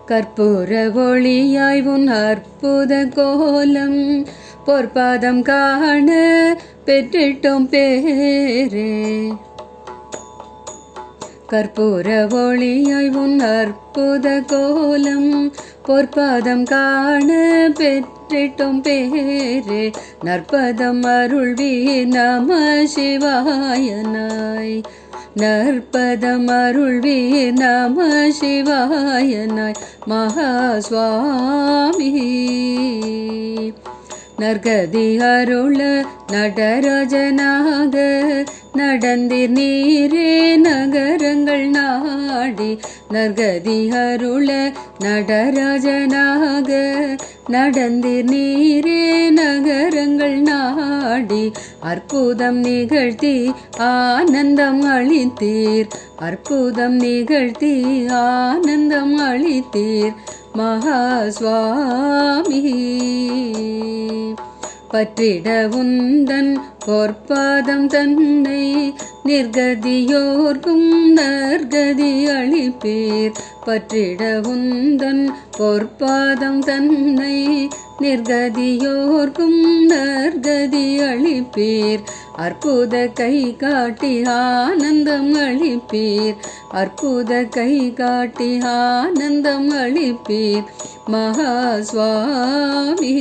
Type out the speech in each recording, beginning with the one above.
கற்பூர ஒளியாய் உன் அற்புத கோலம் பொற்பாதம் காண பெற்றிட்டோம் பேரே. கற்பூர ஒளியாய் உன் அற்புத கோலம் பொற்பாதம் காண பெற்றிட்டோம் பேரே. நற்பதம் அருள்வீர் நம சிவாயனாய். நற்பதம் அருள்வீர் நம சிவாயனாய் மகாஸ்வாமி. நற்கதி அருள நடராஜனாக நடந்தீர் நீரே நகரங்கள் நாடி. நற்கதி அருள நடராஜனாக நடந்தீர் நீரே நகரங்கள் நாடி. அற்புதம் நிகழ்த்தி ஆனந்தம் அளித்தீர். அற்புதம் நிகழ்த்தி ஆனந்தம் அளித்தீர் மகாஸ்வாமி. பற்றிட உந்தன் பொற்பாதம் தன்னை நிர்கதியோர்க்கும் நற்கதி அளிப்பீர். பற்றிட உந்தன் பொற்பாதம் தன்னை நிர்கதியோர்க்கும் நற்கதி அளிப்பீர். அற்புத கை காட்டி ஆனந்தம் அளிப்பீர். அற்புத கை காட்டி ஆனந்தம் அளிப்பீர் மகாஸ்வாமி.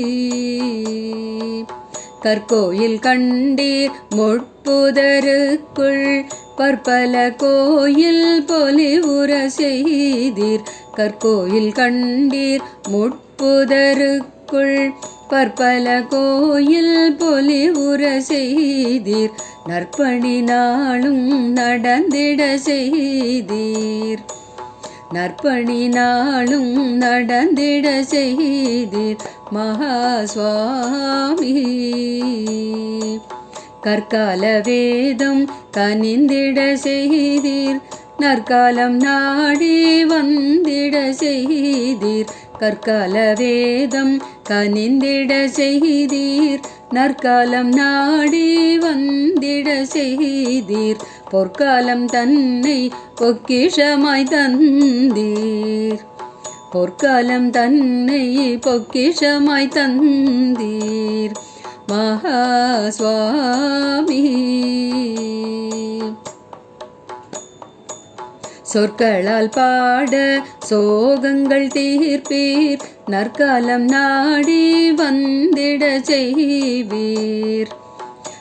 கற்கோயில் கண்டீர் முட்புதருக்குள் பற்பல கோயில் பொலிவுற செய்தீர். கற்கோயில் கண்டீர் முட்புதருக்குள் பற்பல கோயில் பொலிவுற செய்தீர். நற்பணி நாளும் நடந்திட செய்தீர். நற்பணி நாளும் நடந்திட செய்தீர் மகாஸ்வாமி. கற்கால வேதம் கனிந்திட செய்தீர். நற்காலம் நாடி வந்திட செய்தீர். கற்கால வேதம் கனிந்திட செய்தீர். நற்காலம் நாடி வந்திட செய்தீர். பொற்காலம் தன்னை பொக்கிஷமாய் தந்தீர். பொற்காலம் தன்னை பொக்கிஷமாய் தந்தீர் மகாஸ்வாமி. சொற்களால் பாட சோகங்கள் தீர்ப்பீர். நற்காலம் நாடி வந்திட செய்வீர்.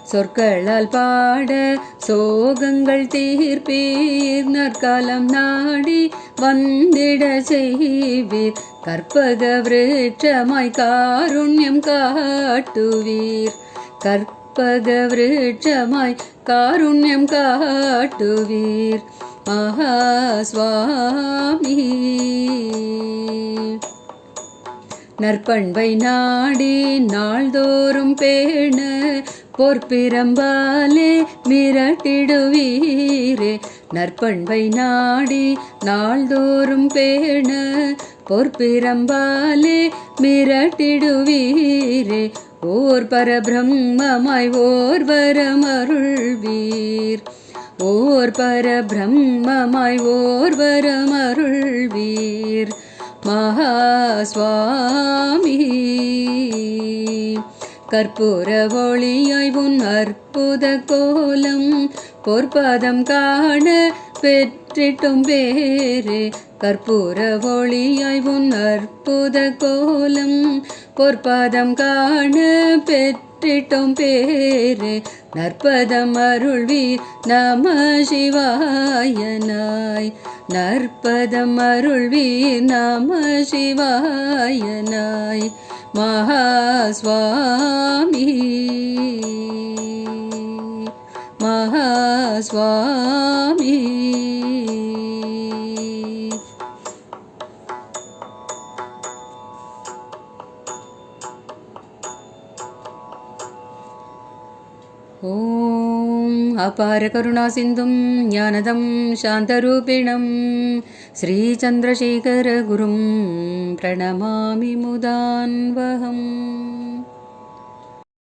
சொற்களால் பாட சோகங்கள் தீர்ப்பீர். நற்காலம் நாடி வந்திட செய்வீர். கற்பக விருட்சமாய் காருண்யம் காட்டுவீர். கற்பக விருட்சமாய் காருண்யம் காட்டுவீர் மகாஸ்வாமி. நற்பண்பை நாடி நாள்தோறும் பேண பொற்பிரம்பாலே மிரட்டிடுவீரே. நற்பண்பை நாடி நாள்தோறும் பேண பொற்பிரம்பாலே மிரட்டிடுவீரே. ஓர் பரபிரம்மமாய் ஓர் வரமருள்வீர். ஓர் பரபிரம்மமாய் ஓர் வரமருள்வீர் மகாஸ்வாமி. கற்பூர ஒளியாய் உன் அற்புத கோலம் பொற்பாதம் காண பெற்றிட்டும் பேரே. கற்பூர ஒளியாய் உன் அற்புத கோலம் பொற்பாதம் காண பெற்றிட்டும் பேரே. நற்பதம் அருள்வீர் நம சிவாயனாய். நற்பதம் அருள்வீர் நம சிவாயனாய் மகாஸ்வாமி. மகாஸ்வாமி. ஓம் அபார கருணா சிந்தும் ஞானதம் சாந்தரூபிணம் ஸ்ரீச்சந்திரசேகர குரும் பிரணமாமி முதான்வகம்.